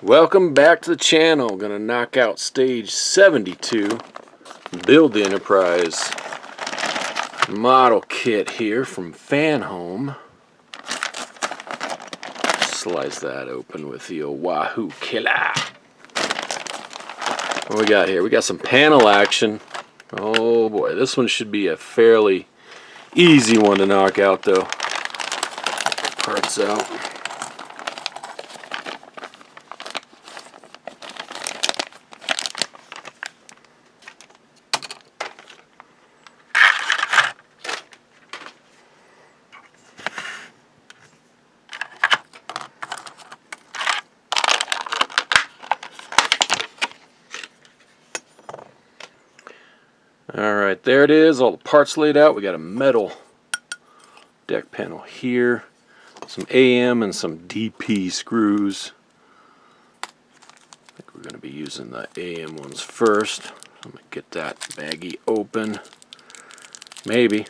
Welcome back to the channel. Gonna knock out stage 72. Build the Enterprise model kit here from Fanhome. Slice that open with the Wahoo Killer. What we got here? We got some panel action. Oh boy, this one should be a fairly easy one to knock out though. Parts out. Alright, there it is, all the parts laid out. We got a metal deck panel here, some AM and some DP screws. I think we're going to be using the AM ones first. I'm going to get that baggie open. Maybe.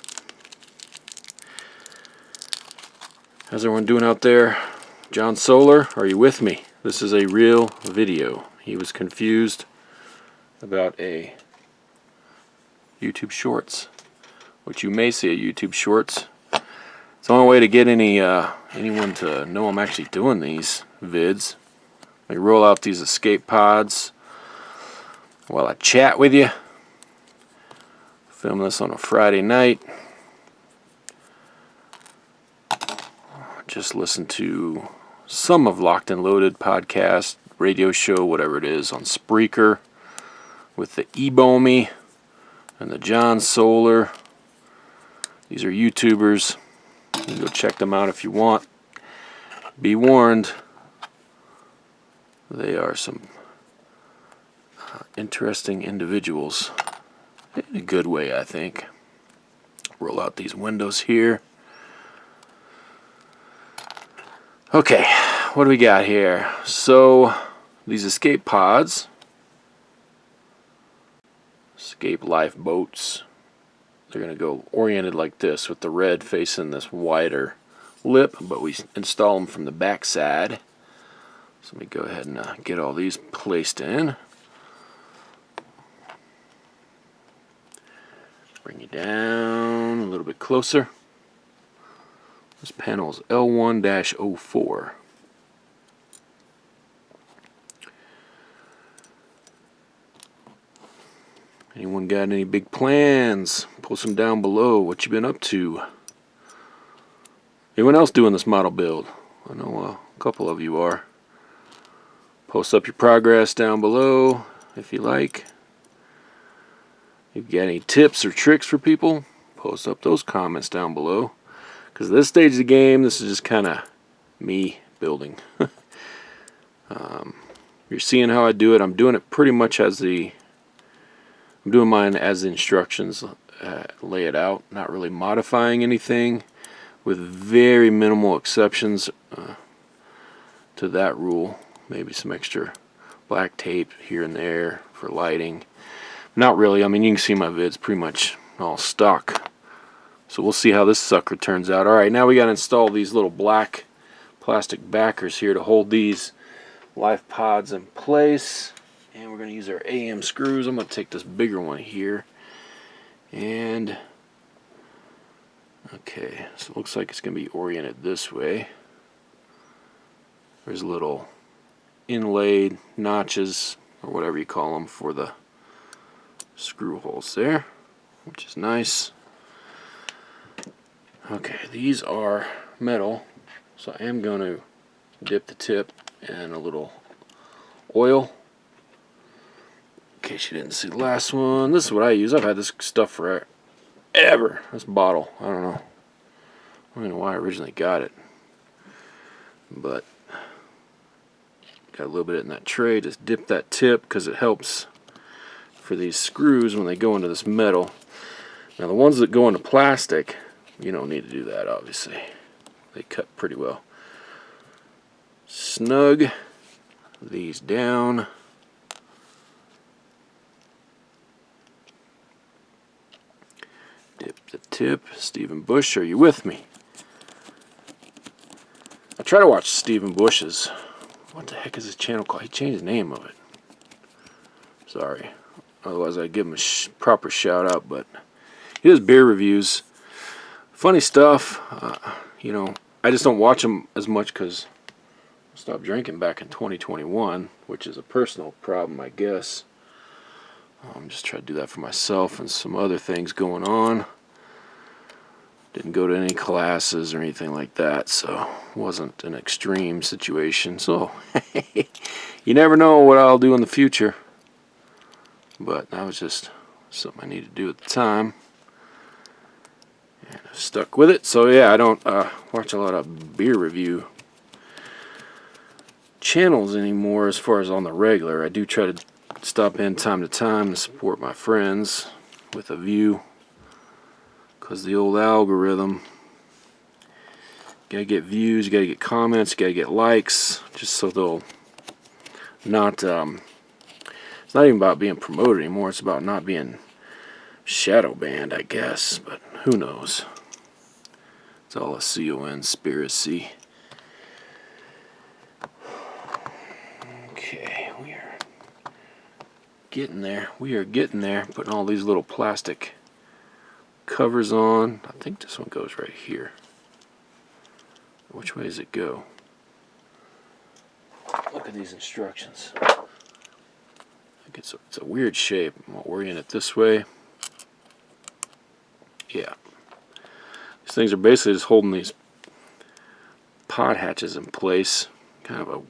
How's everyone doing out there? John Solar, are you with me? This is a real video. He was confused about a YouTube Shorts, which you may see a YouTube Shorts. It's the only way to get anyone to know I'm actually doing these vids. I roll out these escape pods while I chat with you. Film this on a Friday night. Just listen to some of Locked and Loaded podcast, radio show, whatever it is, on Spreaker with the Eaglemoss and the John Solar. These are YouTubers. You can go check them out if you want. Be warned, they are some interesting individuals. In a good way, I think. Roll out these windows here. Okay, what do we got here? So, these escape pods, escape lifeboats, they're going to go oriented like this with the red facing this wider lip, but we install them from the back side. So let me go ahead and get all these placed in. Bring you down a little bit closer. This panel is L1-04. Anyone got any big plans? Post them down below. What you been up to? Anyone else doing this model build? I know a couple of you are. Post up your progress down below if you like. If you got any tips or tricks for people, post up those comments down below. Because this stage of the game, this is just kind of me building. You're seeing how I do it. I'm doing it pretty much as I'm doing mine as the instructions lay it out. Not really modifying anything, with very minimal exceptions to that rule. Maybe some extra black tape here and there for lighting. Not really. I mean, you can see my vids pretty much all stock. So we'll see how this sucker turns out. Alright, now we got to install these little black plastic backers here to hold these life pods in place. And we're going to use our AM screws. I'm going to take this bigger one here. And, okay, so it looks like it's going to be oriented this way. There's little inlaid notches, or whatever you call them, for the screw holes there, which is nice. Okay, these are metal, so I am going to dip the tip in a little oil. In case you didn't see the last one, this is what I use. I've had this stuff forever. This bottle, I don't know why I originally got it, but got a little bit in that tray. Just dip that tip because it helps for these screws when they go into this metal. Now the ones that go into plastic, you don't need to do that, obviously. They cut pretty well. Snug these down. Dip the tip. Stephen Bush, are you with me? I try to watch Stephen Bush's What the heck is his channel called? He changed the name of it. Sorry. Otherwise I'd give him a proper shout out, but he does beer reviews. Funny stuff. You know, I just don't watch him as much because I stopped drinking back in 2021, which is a personal problem, I guess. I'm just trying to do that for myself and some other things going on. Didn't go to any classes or anything like that, so it wasn't an extreme situation. So you never know what I'll do in the future. But that was just something I needed to do at the time. And I've stuck with it. So yeah, I don't watch a lot of beer review channels anymore as far as on the regular. I do try to stop in time to time to support my friends with a view. Because the old algorithm, gotta get views, you gotta get comments, you gotta get likes, just so they'll not, it's not even about being promoted anymore, it's about not being shadow banned, I guess, but who knows. It's all a conspiracy. Okay, we are getting there. We are getting there, putting all these little plastic covers on. I think this one goes right here. Which way does it go? Look at these instructions. I think it's a weird shape. I'm going to orient it this way. Yeah. These things are basically just holding these pot hatches in place. Kind of a... I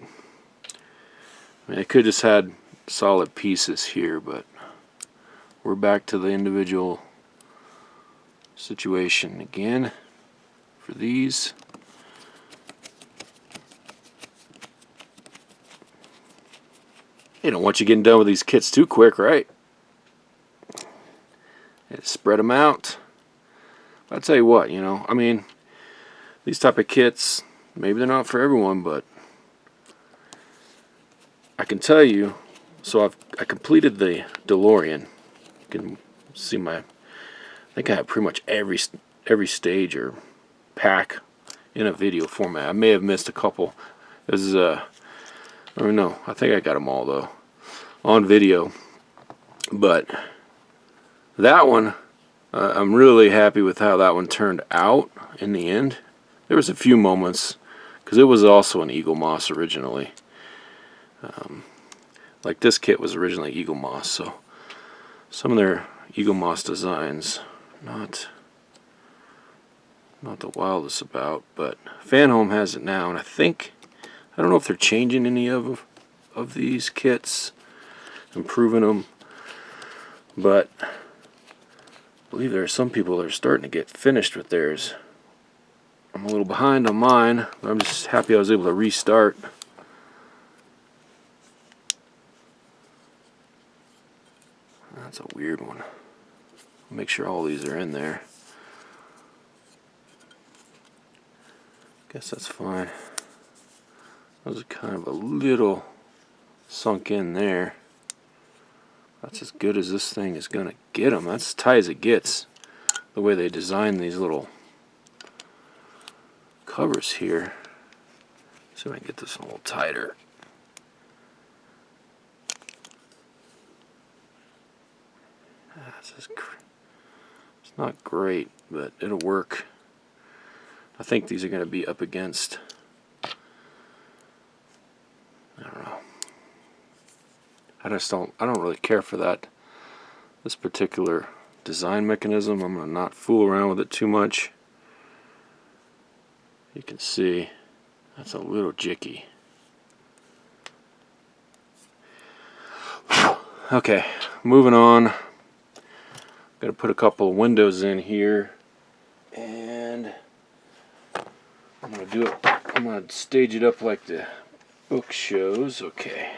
mean, it could have just had solid pieces here, but we're back to the individual situation again for these. They don't want you getting done with these kits too quick, right? Spread them out. I'll tell you what, you know, I mean, these type of kits, maybe they're not for everyone, but I can tell you, so I completed the DeLorean. You can see my, I think I have pretty much every stage or pack in a video format. I may have missed a couple. This is I don't know. I think I got them all though on video. But that one, I'm really happy with how that one turned out in the end. There was a few moments because it was also an Eaglemoss originally. Like this kit was originally Eaglemoss, so some of their Eaglemoss designs not the wildest about, but Fanhome has it now, and I don't know if they're changing any of these kits, improving them, but I believe there are some people that are starting to get finished with theirs. I'm a little behind on mine, but I'm just happy I was able to restart. That's a weird one. Make sure all these are in there. Guess that's fine. Those are kind of a little sunk in there. That's as good as this thing is gonna get them. That's as tight as it gets. The way they design these little covers here. See if I can get this a little tighter. It's not great, but it'll work. I think these are going to be up against, I don't know. I don't really care for this particular design mechanism. I'm going to not fool around with it too much. You can see that's a little jicky. Okay, moving on. Got to put a couple of windows in here, and I'm gonna stage it up like the book shows. Okay,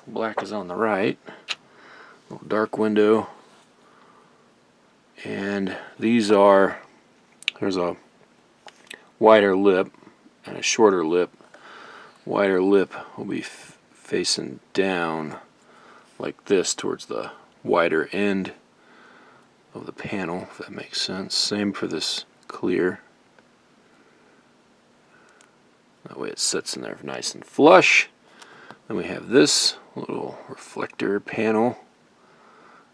black is on the right, little dark window, and there's a wider lip and a shorter lip. Wider lip will be facing down like this towards the wider end of the panel, if that makes sense. Same for this clear. That way it sits in there nice and flush. Then we have this little reflector panel.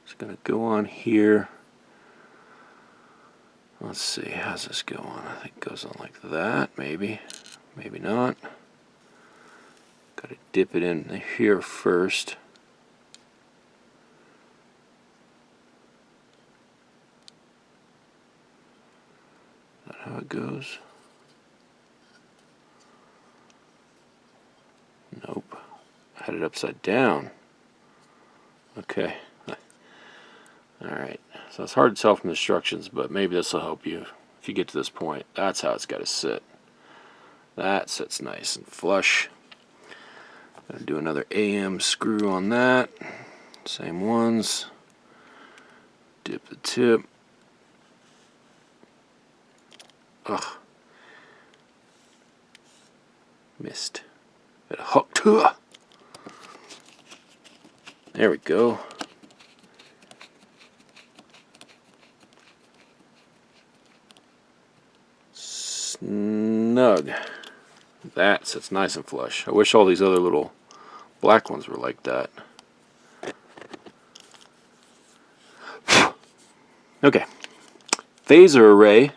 It's going to go on here. Let's see, how's this go on? I think it goes on like that, maybe. Maybe not. Got to dip it in here first. Is that how it goes? Nope. I had it upside down. Okay. Alright. So it's hard to tell from the instructions, but maybe this will help you if you get to this point. That's how it's got to sit. That sits nice and flush. Gonna do another AM screw on that. Same ones. Dip the tip. Ugh. Missed. Got a hook to it. There we go. Snug. That sits nice and flush. I wish all these other little black ones were like that. Okay. Phaser array.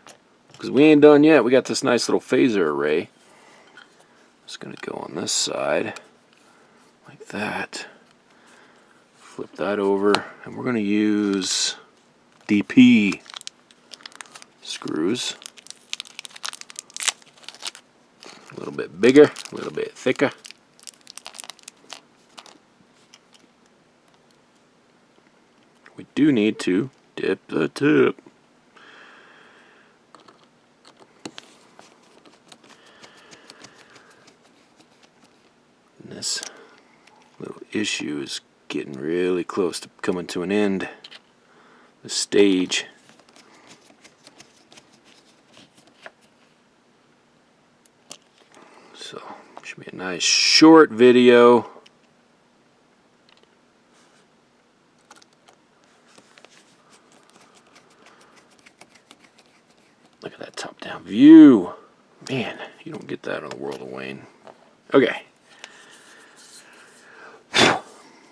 Because we ain't done yet. We got this nice little phaser array. It's going to go on this side. Like that. Flip that over. And we're going to use DP screws. A little bit bigger, a little bit thicker. We do need to dip the tip. And this little issue is getting really close to coming to an end. The stage. So, should be a nice short video. Look at that top-down view. Man, you don't get that on the World of Wayne. Okay.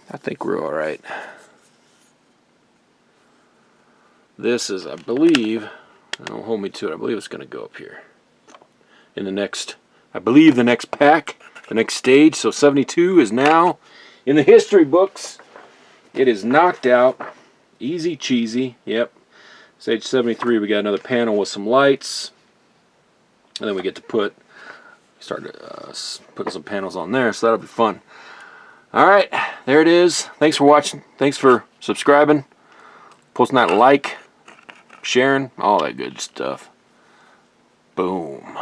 I think we're all right. This is, I believe, don't hold me to it, I believe it's going to go up here. In the next, I believe the next pack, the next stage. So 72 is now in the history books. It is knocked out. Easy cheesy. Yep. Stage 73, we got another panel with some lights. And then we get to start putting some panels on there. So that'll be fun. Alright, there it is. Thanks for watching. Thanks for subscribing. Posting that like, sharing, all that good stuff. Boom.